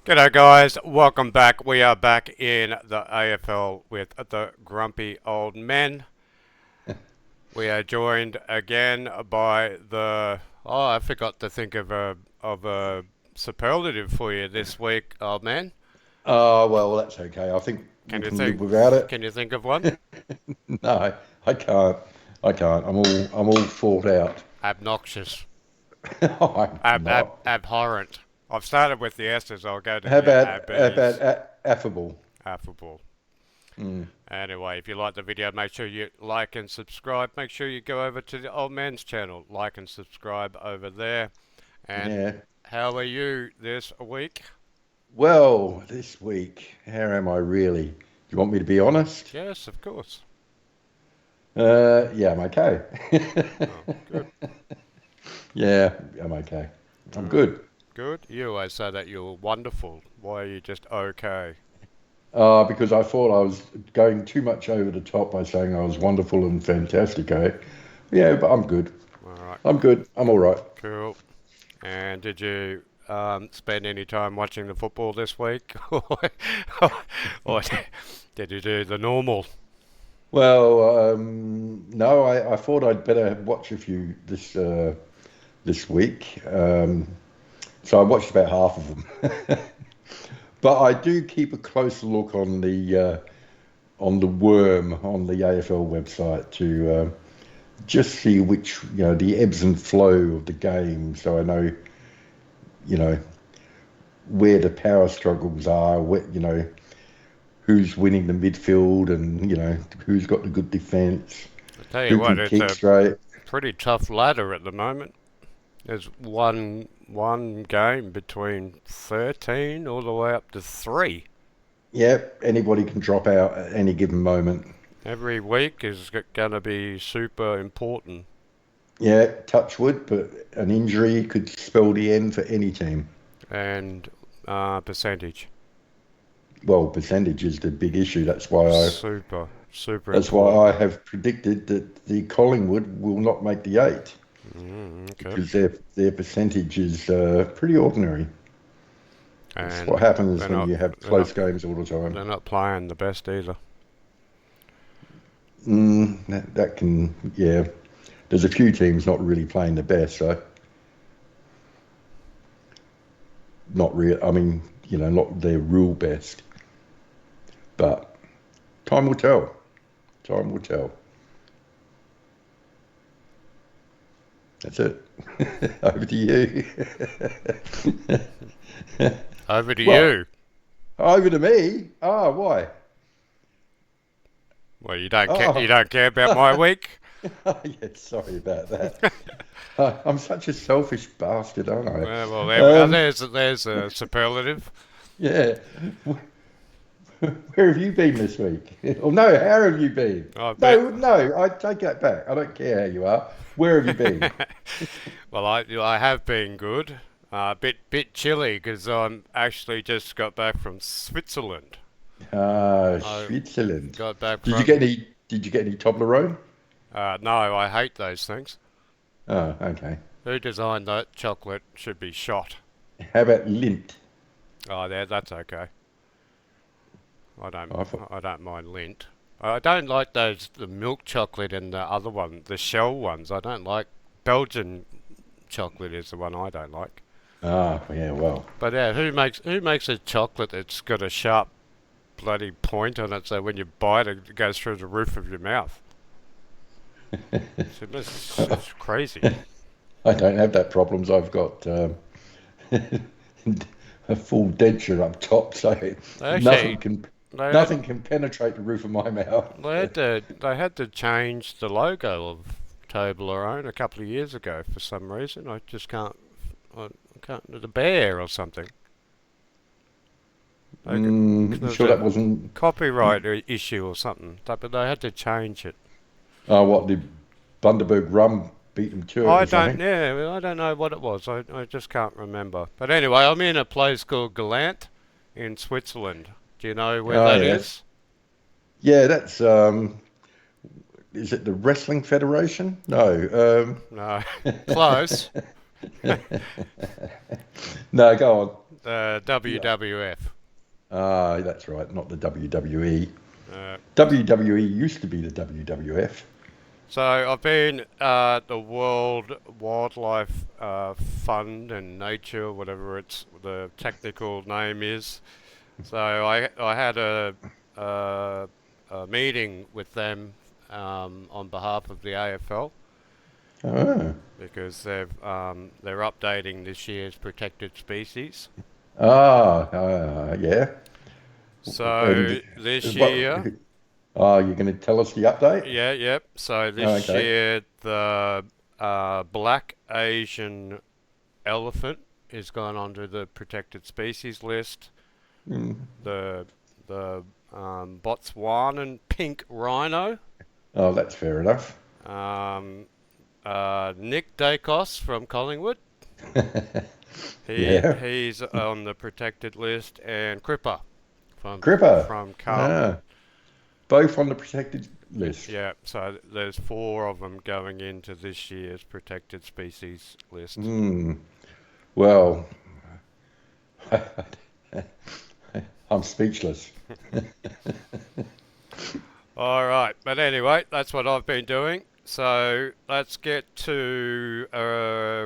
G'day guys, welcome back. We are back in the AFL with the grumpy old men. We are joined again by I forgot to think of a superlative for you this week, old man. Oh, well, that's okay. I think we Can you can live think without it. can you think of one? No, I can't. I can't. I'm all thought out. Obnoxious. I'm not. Abhorrent. I've started with the S's, I'll go to How the about ABs. affable? Affable. Mm. Anyway, if you like the video, make sure you like and subscribe. Make sure you go over to the Old Man's channel, like and subscribe over there. And Yeah. how are you this week? Well, this week, how am I really? Do you want me to be honest? Yes, of course. Yeah, I'm okay. Oh, good. Yeah, I'm okay. I'm Mm, good. good. You always say that you're wonderful. Why are you just okay? Because I thought I was going too much over the top by saying I was wonderful and fantastic. Yeah, but I'm good. All right. I'm good. I'm all right. Cool. And did you spend any time watching the football this week, or did you do the normal? Well, no, I thought I'd better watch a few this week. So I watched about half of them, but I do keep a close look on the worm on the AFL website to just see which the ebbs and flow of the game, so I know you know where the power struggles are, who's winning the midfield, and who's got the good defence, I tell you who what, can it's kick a straight. pretty tough ladder at the moment. There's one game between 13 all the way up to 3. Yep, anybody can drop out at any given moment. Every week is going to be super important. Yeah, touch wood, but an injury could spell the end for any team. And percentage. Well, percentage is the big issue. Super That's why I important. have predicted that the Collingwood will not make the eight Okay. because their percentage is pretty ordinary. It's what And happens they're when not you have they're not close games all the time. they're not playing the best either. That can, yeah. There's a few teams not really playing the best, so not real. I mean, not their real best, but time will tell. Time will tell. That's it. Over to you. Over to Well, you. over to me. Ah, why? Well, you Oh, don't care about my week. yeah. Sorry about that. I'm such a selfish bastard, aren't Well, I? there's a superlative. Yeah. Where have you been this week? Or no, how have you been? I bet. No, no, I take that back. I don't care how you are. Where have you been? Well, I have been good. Bit chilly because I'm actually just got back from Switzerland. Ah, I Switzerland. got back Did you from. get any? Did you get any Toblerone? No, I hate those things. Oh, okay. Who designed that chocolate should be shot. How about Lint? Oh, there, that's okay. I thought, I don't mind Lindt. I don't like the milk chocolate and the other one, the shell ones. I don't like Belgian chocolate is the one I don't like. yeah, well, But yeah, who makes a chocolate that's got a sharp bloody point on it so when you bite it, it goes through the roof of your mouth? It's crazy. I don't have that problems. I've got a full denture up top, so They nothing actually can they had nothing can penetrate the roof of my mouth. they had to change the logo of Toblerone a couple of years ago for some reason. I just can't. I can't. The bear or something. Like, You there's sure a that wasn't? copyright issue or something. But they had to change it. What the Bundaberg rum beat them to it I or don't. something? Yeah, I don't know what it was. I just can't remember. But anyway, I'm in a place called Galant in Switzerland. Do you know where Oh that yes, is? yeah. That's is it the Wrestling Federation? No. No, close. No, go on. Yeah. WWF. Ah, that's right, not the WWE. Uh, WWE used to be the WWF. so I've been at the World Wildlife Fund and Nature, whatever it's the technical name is. So I had a, a meeting with them on behalf of the AFL Ah, because they're updating this year's protected species. yeah. So And this what? year, You're going to tell us the update? yeah, yep. So Oh, this okay. year the black Asian elephant is gone onto the protected species list. Mm. The Botswanan pink rhino. Oh, that's fair enough. Um, Nick Dacos from Collingwood. Yeah. He's on the protected list, and Cripper Gripper. from Carlton. Ah, both on the protected list. Yeah, so there's four of them going into this year's protected species list. Hmm. Well, I'm speechless. All right, but anyway, that's what I've been doing. So let's get to a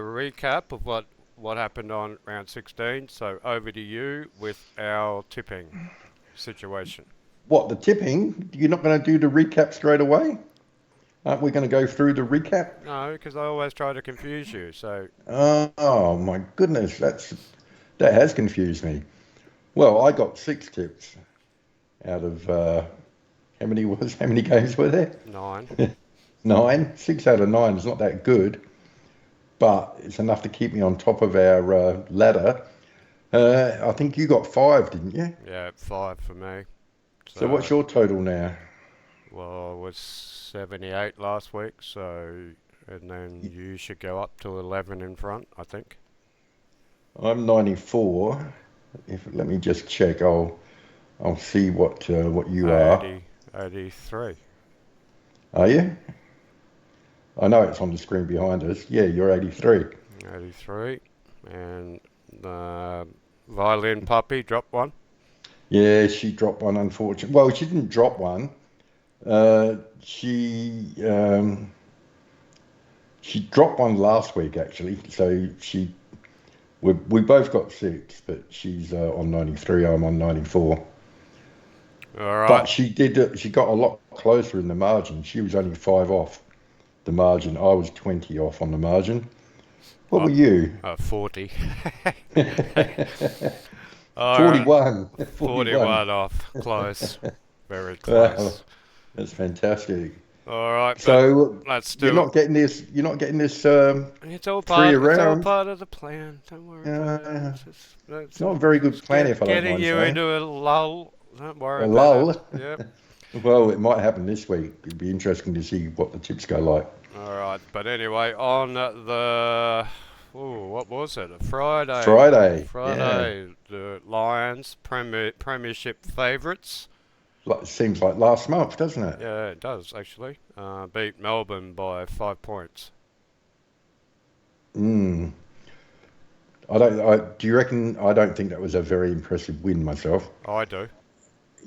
recap of what happened on round 16. So over to you with our tipping situation. What, the tipping? You're not going to do the recap straight away? Aren't we going to go through the recap? No, because I always try to confuse you. So Oh my goodness, that has confused me. Well, I got 6 tips out of how many games were there? 9. 9. 6 out of 9 is not that good, but it's enough to keep me on top of our ladder. I think you got 5, didn't you? Yeah, 5 for me. So what's So, your total now? well, I was 78 last week. So, and then you should go up to 11 in front, I think. I'm 94. If let me just check, I'll see what you are. 80, 83. Are you? I know it's on the screen behind us. Yeah, you're 83. 83. And the violin puppy dropped one. Yeah, she dropped one, unfortunately. Well, she didn't drop one. Uh, she um, she dropped one last week actually. So we both got 6, but she's on 93. I'm on 94. All right. But she got a lot closer in the margin. She was only 5 off the margin. I was 20 off on the margin. What were you? 40. All right. 41. 41. 41 off. Close. Very Wow, close. that's fantastic. All right, but So let's you're do it. not getting this. You're not getting this free It's all around. part of the plan. Don't worry about it. Uh, It's it's not a very good just plan, if I don't getting mind you saying. into a lull. Don't worry A about it. lull. Yep. Well, it might happen this week. It'd be interesting to see what the tips go like. All right, but anyway, on the what was it? A Friday. Friday, yeah. Friday, the Lions Premiership favourites. Like, seems like last month, doesn't it? Yeah, it does actually. Beat Melbourne by 5 points. Mm. Do you reckon? I don't think that was a very impressive win myself. I do.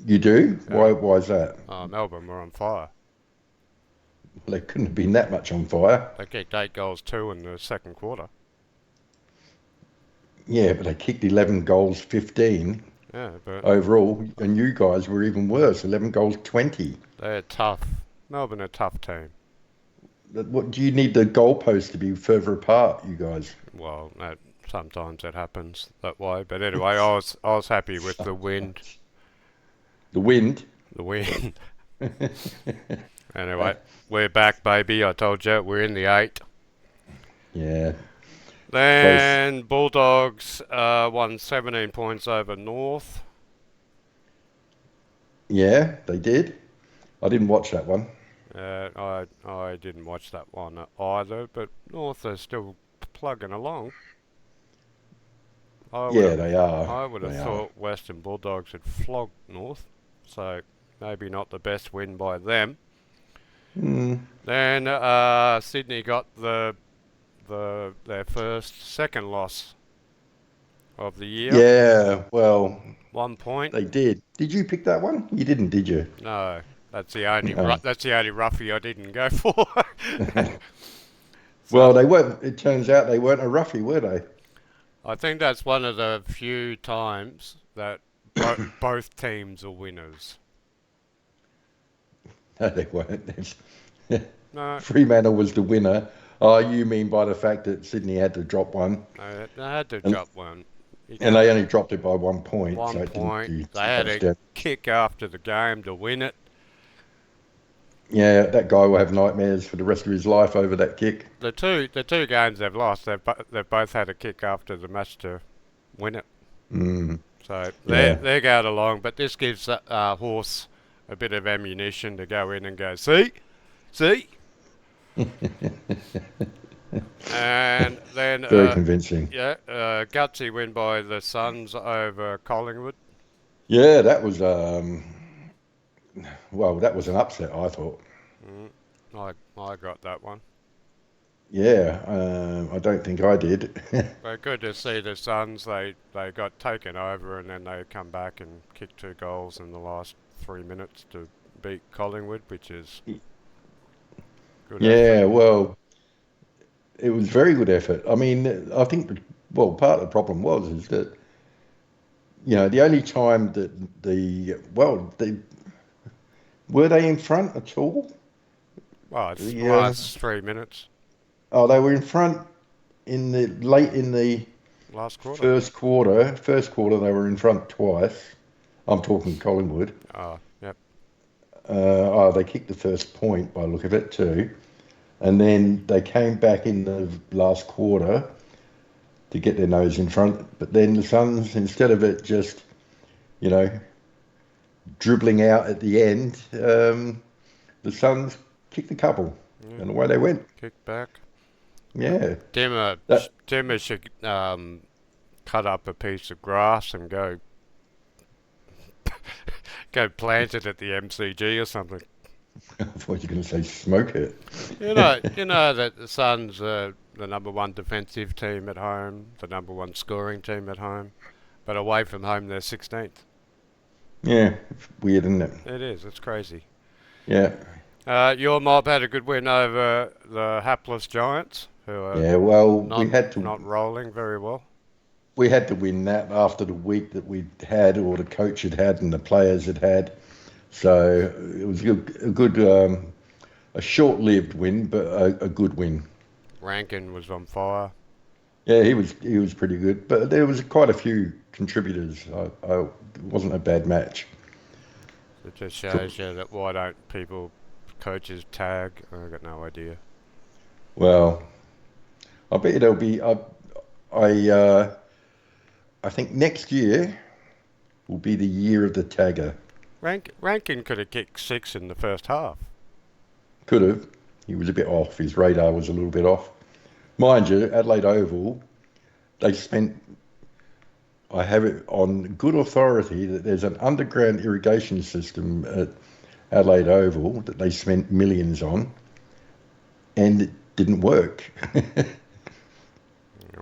You do? Yeah. Why is that? Melbourne were on fire. Well, they couldn't have been that much on fire. They kicked 8 goals, 2 in the second quarter. Yeah, but they kicked 11 goals, 15 Yeah, but overall, and you guys were even worse, 11 goals, 20. they're tough. Melbourne are a tough team. What do you need the goalposts to be further apart, you guys? Well, sometimes it happens that way. But anyway, I was happy with the win. The wind. The win. Anyway, we're back, baby. I told you we're in the 8. Yeah, close. Then Bulldogs won 17 points over North. Yeah, they did. I didn't watch that one. I didn't watch that one either, but North are still plugging along. I would Yeah, have they are. I would have They are. thought Western Bulldogs had flogged North, so maybe not the best win by them. Mm, Then Sydney got their second loss of the year. Yeah, well, 1 point. they did. Did you pick that one? You didn't, did you? No, No. that's the only roughie I didn't go for. So Well, they weren't. It turns out they weren't a roughie, were they? I think that's one of the few times that both teams are winners. No, they weren't. No, Fremantle was the winner. Oh, you mean by the fact that Sydney had to drop one, no, they had to and drop one. You and can't. they only dropped it by 1 point, so One it didn't point. do They too had much a damage. kick after the game to win it. Yeah, that guy will have nightmares for the rest of his life over that kick. The two games they've lost, they've both had a kick after the match to win it. Mm, So yeah. they're going along, but this gives Horse a bit of ammunition to go in and go, see, and then Very convincing. yeah, gutsy win by the Suns over Collingwood. Yeah, that was well, that was an upset, I thought. Mm, I got that one. Yeah, I don't think I did. But good to see the Suns. They got taken over and then they come back and kicked 2 goals in the last 3 minutes to beat Collingwood, which is good effort. Yeah, well, it was very good effort. I mean, I think, well, part of the problem was is that, the only time that they were they in front at all? Well, it's the The last 3 minutes, oh, they were in front in the late in the last quarter. first quarter. First quarter, they were in front twice. I'm talking Collingwood. Oh, yep. They kicked the first point by the look of it too, and then they came back in the last quarter to get their nose in front. But then the Suns, instead of it just, you know, dribbling out at the end, the Suns kicked a couple, Yeah, and away they went. kick back. Yeah, Dimmer, that Dimmer should cut up a piece of grass and go plant it at the MCG or something. I thought you were going to say smoke it. You know that the Suns are the number one defensive team at home, the number one scoring team at home, but away from home they're 16th. Yeah, it's weird, isn't it? It is. It's crazy. Yeah, Your mob had a good win over the hapless Giants, who are yeah. Well, not not rolling very well. we had to win that after the week that we had, or the coach had had, and the players had had. So it was a short-lived win, but a good win. Rankin was on fire. Yeah, he was pretty good, but there was quite a few contributors. It wasn't a bad match. It just shows you that why don't coaches tag? I got no idea. Well, I bet you there'll be. I I think next year will be the year of the tagger. Rankin could have kicked 6 in the first half. Could have. He was a bit off. His radar was a little bit off. Mind you, Adelaide Oval, they spent. I have it on good authority that there's an underground irrigation system at Adelaide Oval that they spent millions on, and it didn't work.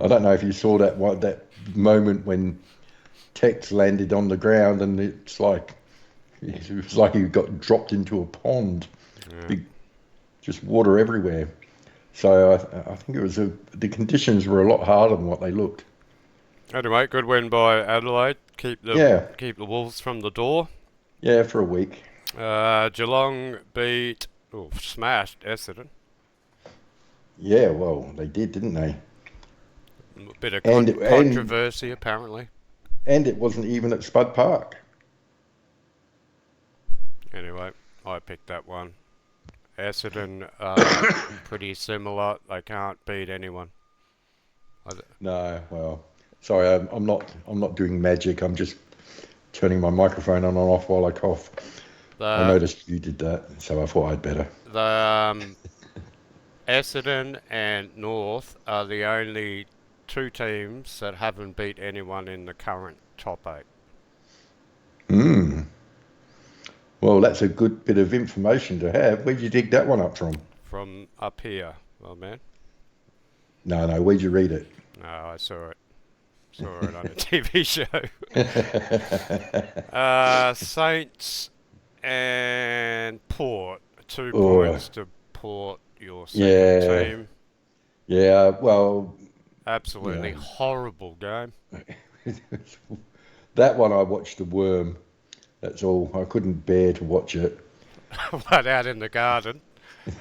I don't know if you saw that moment when Tex landed on the ground, and it was like he got dropped into a pond, Yeah. big, just water everywhere. So I think the conditions were a lot harder than what they looked. Anyway, good win by Adelaide. Yeah, Keep the Wolves from the door. yeah, for a week. Geelong smashed Essendon. Yeah, well, they did, didn't they? A bit of And it, and controversy apparently. and it wasn't even at Spud Park. Anyway, I picked that one. Essendon, pretty similar. They can't beat anyone. No, well, sorry, I'm not doing magic. I'm just turning my microphone on and off while I cough. I The noticed you did that, so I thought I'd better. the Essendon and North are the only two teams that haven't beat anyone in the current top 8. Hmm. Well, that's a good bit of information to have. Where'd you dig that one up from? From up here, well, man. No, where'd you read it? No, I saw it. Saw it on a TV show. Saints and Port. 2 points Oh, to Port, your second yeah, team. yeah. Well, Absolutely yeah. horrible game. That one I watched The Worm. That's all. I couldn't bear to watch it. One out in the garden.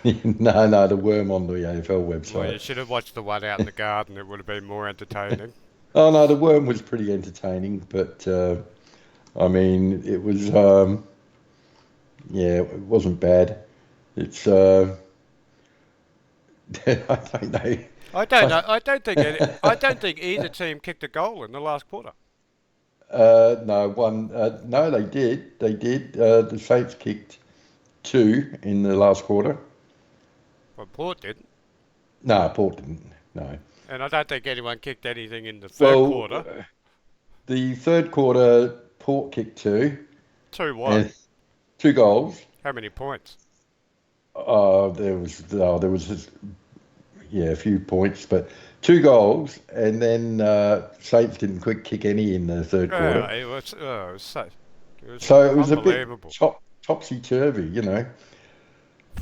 No, no, The Worm on the AFL Well, you website. should have watched the one out in the garden. It would have been more entertaining. Oh no, The Worm was pretty entertaining, but I mean, it was yeah, it wasn't bad. It's I don't know. I don't know. I don't think any. I don't think either team kicked a goal in the last quarter. No, one. No, they did. They did. The Saints kicked two in the last quarter. Well, Port didn't, No, Port didn't. No. and I don't think anyone kicked anything in the third Well, quarter. the third quarter, Port kicked two Two what? and two goals. How many points? There was yeah, a few points, but two goals, and then Saints didn't quick kick any in the third Yeah, quarter. it was So it was a bit unbelievable. topsy turvy, you know.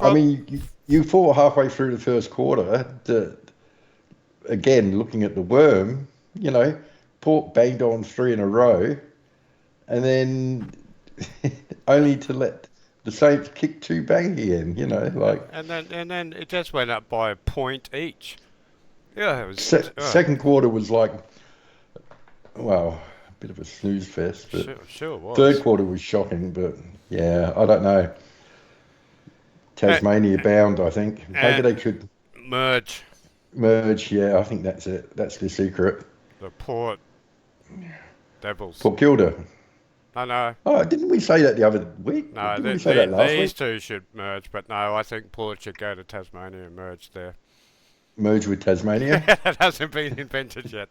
I From mean, you thought halfway through the first quarter that, again, looking at the worm, you know, Port banged on three in a row, and then only to let the Saints kick two back again, you know, like and then it just went up by a point each. Yeah, it was. second quarter was like, well, a bit of a snooze fest, but Sure third was. quarter was shocking, but yeah, I don't know. Uh, Tasmania bound, I think. Maybe and they could merge merge. Yeah, I think that's it. That's the secret. the Port Devils. Port Kilda. No, no, Oh, didn't we say that the other week? no. Didn't we say that last These week? two should merge, but no, I think Port should go to Tasmania and merge there. Merge with Tasmania. That hasn't been invented yet.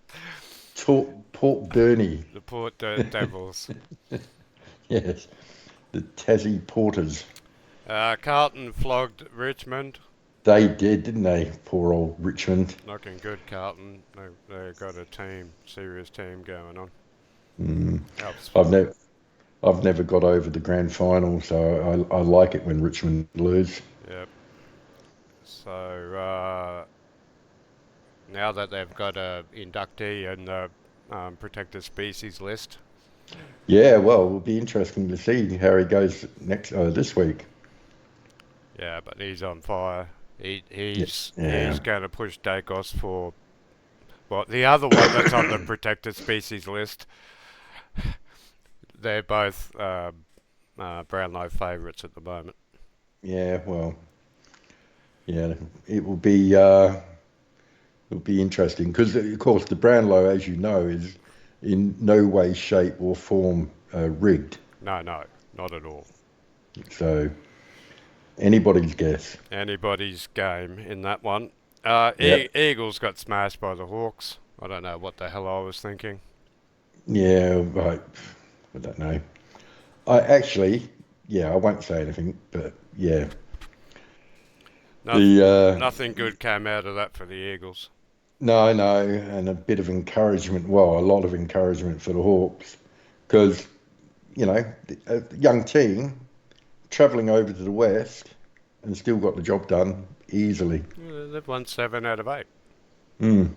Port Burnie. The Port Devils. Yes, the Tassie Porters. Carlton flogged Richmond. They did, didn't they? Poor old Richmond. Looking good, Carlton. They got a serious team going on. Mm. Helps. I've never, I've never got over the grand final, so I like it when Richmond lose. Yep. So now that they've got a inductee in the protected species list, Yeah, well, it'll be interesting to see how he goes next this week. yeah, but he's on fire. Yeah, He's yeah. going to push Dacos for the other one that's on the protected species list. They're both Brownlow favourites at the moment. Yeah, well, yeah, it will be it'll be interesting because, of course, the Brownlow, as you know, is in no way, shape, or form rigged. No, no, not at all. So anybody's guess. Anybody's game in that one. Yep. Eagles got smashed by the Hawks. I don't know what the hell I was thinking. Yeah, right. I don't know. I actually, yeah, I won't say anything, but yeah, Nothing, the nothing good came out of that for the Eagles. no, no, and a bit of encouragement. Well, a lot of encouragement for the Hawks because a young team travelling over to the west and still got the job done easily. They've won 7 out of 8. Mm,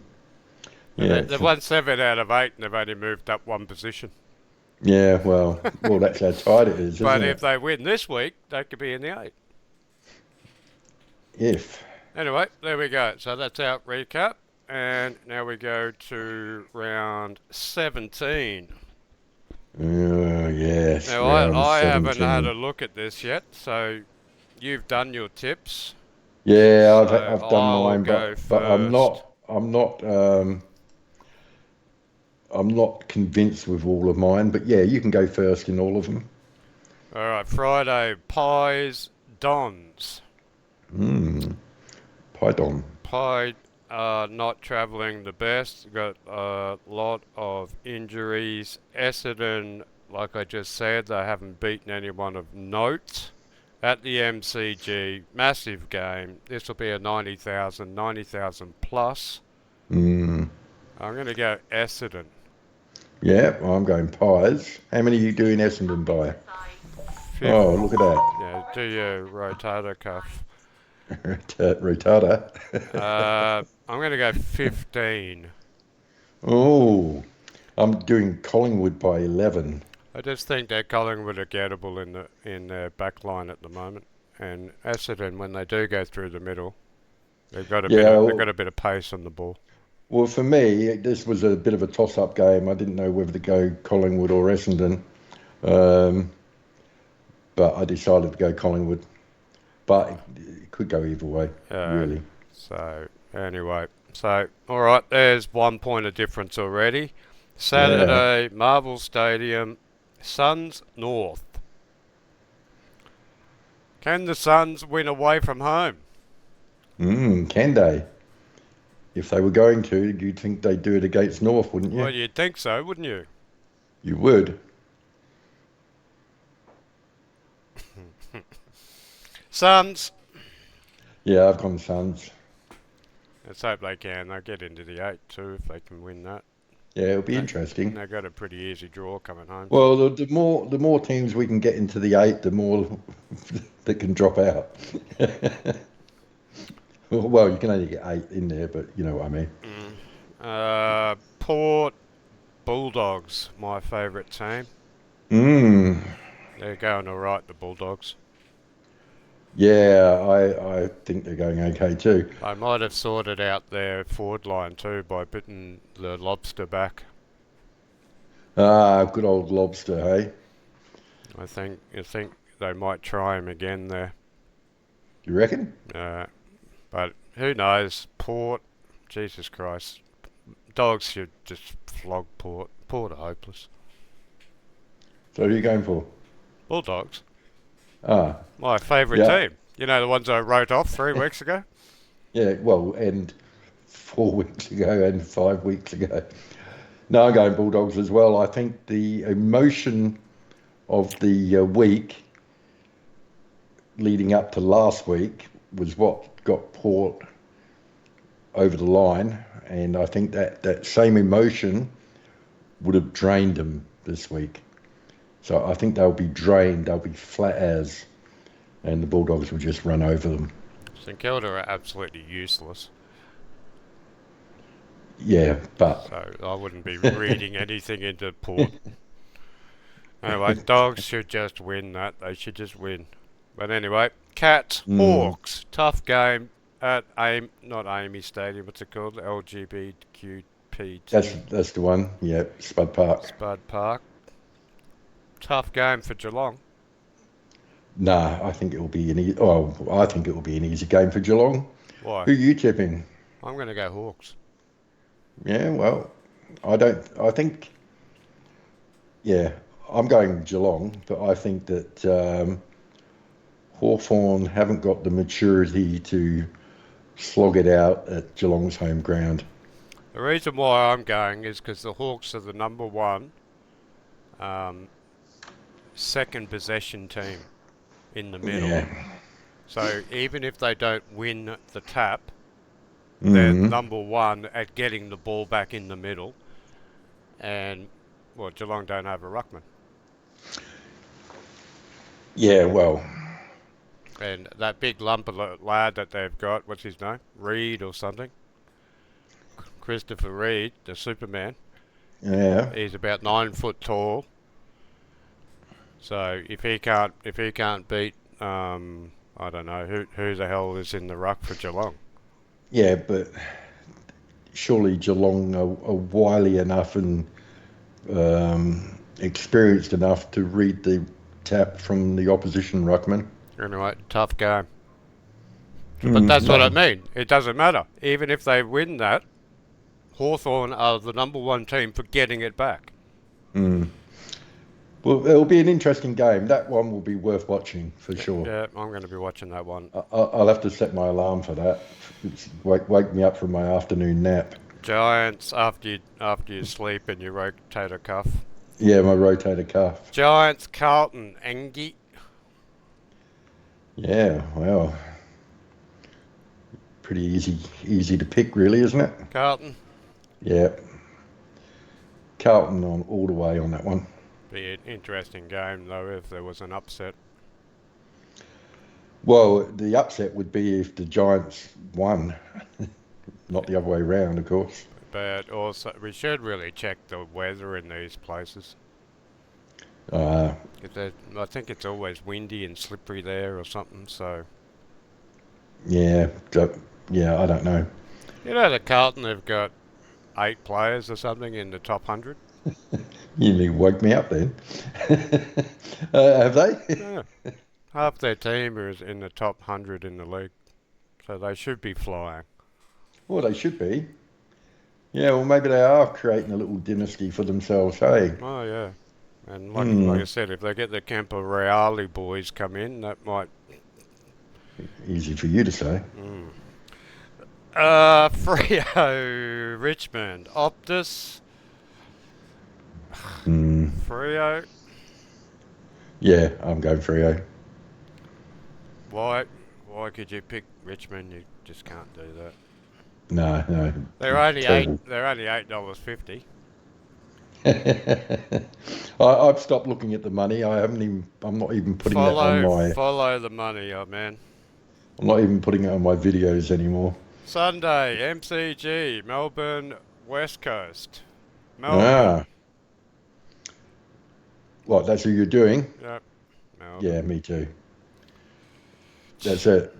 And yeah, they've won 7 out of 8 and they've only moved up one position. yeah. Well, that's how tight it is, But isn't if it? they win this week, they could be in the 8. If Anyway, there we go. So that's our recap. And now we go to round 17. yes, Now, round I haven't had a 17. look at this yet, so you've done your tips. Yeah, So I've done I'll mine, go but first. I'm not convinced with all of mine. But yeah, you can go first in all of them. Alright, Friday, Pies, Dons. Mm, Python. Pie not travelling the best. Got a lot of injuries. Essendon, like I just said, they haven't beaten anyone of note. At the MCG, massive game. This will be a 90,000 plus. Mm, I'm going to go Essendon. Yeah, I'm going Pies. How many are you doing Essendon by? Fifth. Oh, look at that. Yeah, do your rotator cuff. Retarder. I'm going to go 15. Oh, I'm doing Collingwood by 11. I just think that Collingwood are gettable in their back line at the moment, and Essendon when they do go through the middle, Yeah, they've got a bit of pace on the ball. well, for me, this was a bit of a toss-up game. I didn't know whether to go Collingwood or Essendon, um, but I decided to go Collingwood. But it could go either way, Uh, really. so anyway, all right, there's 1 point of difference already. Yeah. Saturday, Marvel Stadium, Suns North. Can the Suns win away from home? Can they? If they were going to, you'd think they'd do it against North, wouldn't you? Well, you'd think so, wouldn't you? You would. Suns. Yeah, I've gone Suns. Let's hope they can. They'll get into the 8 too if they can win that. Yeah, it'll be They, interesting. they've got a pretty easy draw coming home. Well, the more teams we can get into the 8, the more that can drop out. Well, you can only get 8 in there, but you know what I mean. Port Bulldogs, my favourite team. Mm. They're going all right, the Bulldogs. Yeah, I think they're going okay too. They might have sorted out their forward line too by putting the Lobster back. Ah, good old Lobster, hey? I think they might try him again there. You reckon? Uh, but who knows? Port, Jesus Christ, Dogs should just flog Port. Port are hopeless. So who are you going for? Bulldogs, Ah, my favourite yeah, team. You know the ones I wrote off 3 weeks ago. yeah. Well, and 4 weeks ago and 5 weeks ago. No, I'm going Bulldogs as well. I think the emotion of the week leading up to last week was what got Port over the line, and I think that same emotion would have drained them this week. So I think they'll be drained. They'll be flat as, and the Bulldogs will just run over them. St Kilda are absolutely useless, Yeah, but so I wouldn't be reading anything into Port. Anyway, Dogs should just win that. They should just win. But anyway, Cats, mm, Hawks, tough game at not Amy Stadium. What's it called? that's LGBTQP2 that's the one. Yeah, Spud Park. Spud Park. Tough game for Geelong. Nah, I think it will be an I think it will be an easy game for Geelong. Why? Who are you tipping? I'm going to go Hawks. Yeah, well, I don't. I think yeah, I'm going Geelong, but I think that Hawthorn haven't got the maturity to slog it out at Geelong's home ground. The reason why I'm going is because the Hawks are the number one um, second possession team in the middle. Yeah. So even if they don't win the tap, they're Mm. number one at getting the ball back in the middle. And, well, Geelong don't have a ruckman. Yeah, well, And that big lump of lad that they've got, what's his name? Reed or something? Christopher Reed, the Superman. yeah. He's about 9 foot tall. So if he can't beat, I don't know who the hell is in the ruck for Geelong. Yeah, but surely Geelong are wily enough and experienced enough to read the tap from the opposition ruckman. Anyway, tough game. But Mm, that's what I no. mean. It doesn't matter. Even if they win that, Hawthorn are the number one team for getting it back. Mm. Well, it'll be an interesting game. That one will be worth watching for sure. Yeah, I'm going to be watching that one. I'll have to set my alarm for that. Wake me up from my afternoon nap. Giants after you sleep and you rotate a cuff. Yeah, my rotator cuff. Giants, Carlton, Angie. Yeah, well, pretty easy to pick, really, isn't it? Carlton. Yeah. Carlton on all the way on that one. Be an interesting game though if there was an upset. Well, the upset would be if the Giants won, not the other way round, of course. But also, we should really check the weather in these places. Uh, I think it's always windy and slippery there or something. So yeah, yeah, I don't know. you know that Carlton have got 8 players or something in the top 100. You nearly woke me up then. Have they? Yeah. Half their team is in the top 100 in the league, so they should be flying. Well, they should be. Yeah, well, maybe they are creating a little dynasty for themselves, hey? Oh yeah, and like Hmm, I said, if they get the Campo Reale boys come in, that might. easy for you to say. Mm. Frio, Richmond, Optus, Hmm, Frio. yeah, I'm going Freo. Why? Why could you pick Richmond? You just can't do that. No, no, They're only eight. terrible. They're only $8.50. I've stopped looking at the money. I haven't even. I'm not even putting that on my. Follow the money, oh man. I'm not even putting it on my videos anymore. Sunday, MCG, Melbourne, West Coast, Ah, Melbourne. what? That's who you're doing? Yep, Yeah, Melbourne. me too. That's it.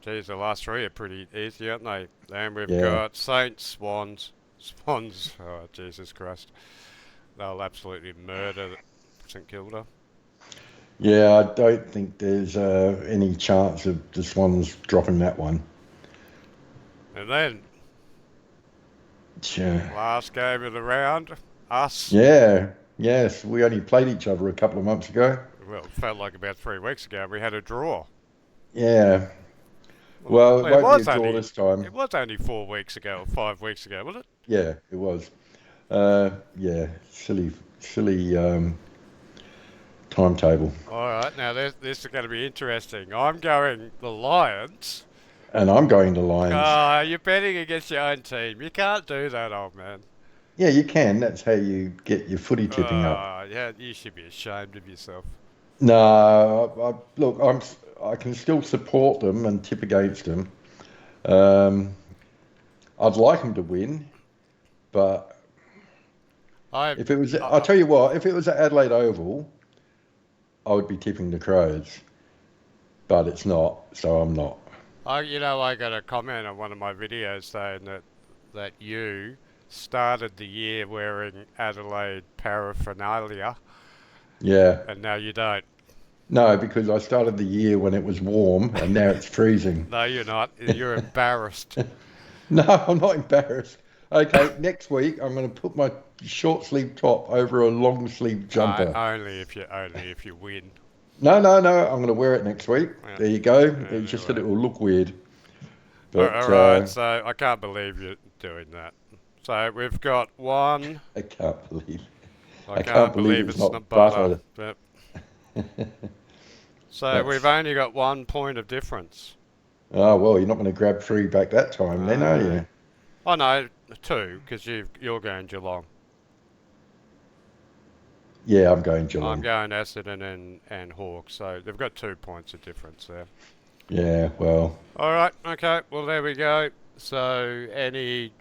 Geez, the last three are pretty easy, aren't they? Then we've Yeah, got Saints, Swans. Oh Jesus Christ, they'll absolutely murder St Kilda. yeah. I don't think there's any chance of the Swans dropping that one. And then Yeah, last game of the round, us. yeah, yes. We only played each other a couple of months ago. Well, it felt like about 3 weeks ago we had a draw. Yeah. Well, Well, it it won't be a was draw only this time. it was only 4 weeks ago or 5 weeks ago, was it? Yeah, it was. Yeah, silly, silly timetable. All right, now this is going to be interesting. I'm going the Lions. And I'm going to Lions. Ah, you're betting against your own team. You can't do that, old man. Yeah, you can. That's how you get your footy tipping up. Yeah, you should be ashamed of yourself. No, look, I can still support them and tip against them. Um, I'd like them to win, but I, if it was, I'll I, tell you what, if it was at Adelaide Oval, I would be tipping the Crows, but it's not, so I'm not. I got a comment on one of my videos saying that you started the year wearing Adelaide paraphernalia, Yeah, and now you don't. no, because I started the year when it was warm and now it's freezing. No, you're not. You're embarrassed. No, I'm not embarrassed. Okay, next week I'm going to put my short sleeve top over a long sleeve jumper. Only if you win. No, no, no. I'm going to wear it next week. Yeah. There you go. It's just that Anyway. it will look weird. All But right, so I can't believe you're doing that. So we've got one. I can't believe. I I can't can't believe believe it's it's not not butter. butter. But, so we've That's. only got 1 point of difference. Oh well, you're not going to grab three back that time, then, are Uh, you? oh no, two because you're going Geelong. Yeah, I'm going I'm Geelong. going Essendon and Hawks. So they've got 2 points of difference there. Yeah, well, All right, okay. Well, there we go. So any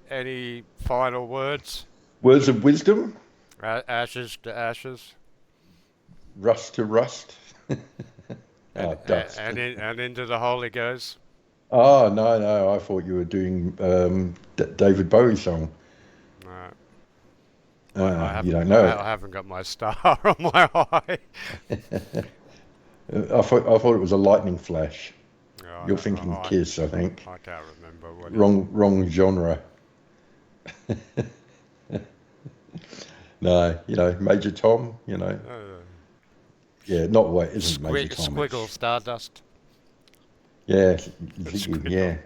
final words? words of wisdom, Ashes to ashes, rust to rust. and Oh, dust. and into the Holy Ghost. Oh no, no, I thought you were doing David Bowie song. No, I You haven't. don't know I it. haven't got my star on my eye. I thought it was a lightning flash. Oh, You're thinking Kiss, I think. I can't remember what is. Wrong genre. No, Major Tom. Yeah, not what isn't Major Tom. Squiggle Stardust. Yeah, Squiggle. yeah,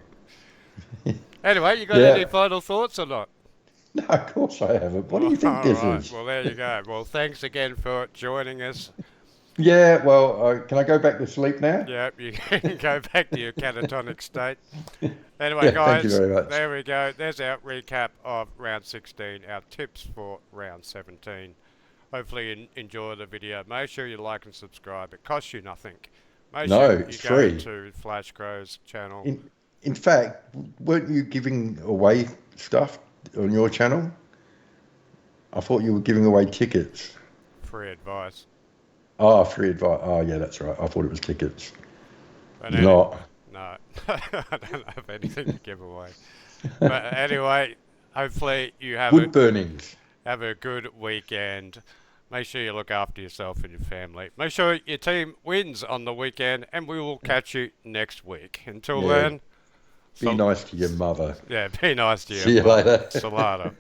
Anyway, you got any yeah. final thoughts or not? No, of course I haven't. What do Oh, you think all this right. is? Well, there you go. Well, thanks again for joining us. Yeah, well, can I go back to sleep now? Yep, you can go back to your catatonic state. Anyway, Yeah, thank you guys, very much. there we go. There's our recap of round 16, our tips for round 17. Hopefully, you enjoy the video. Make sure you like and subscribe. It costs you nothing. Make No, sure it's you go free. to Flashcrow's channel. In fact, weren't you giving away stuff on your channel? I thought you were giving away tickets. Free advice. Ah, free advice. Oh, yeah, that's right. I thought it was tickets. But You're not. no, I don't have anything to give away. But anyway, hopefully you Wood burnings. have a good weekend. Make sure you look after yourself and your family. Make sure your team wins on the weekend, and we will catch you next week. Until Yeah, then, be so nice to your mother. yeah, be nice to your See you mum. later. Salada.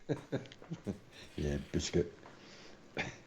Yeah, biscuit.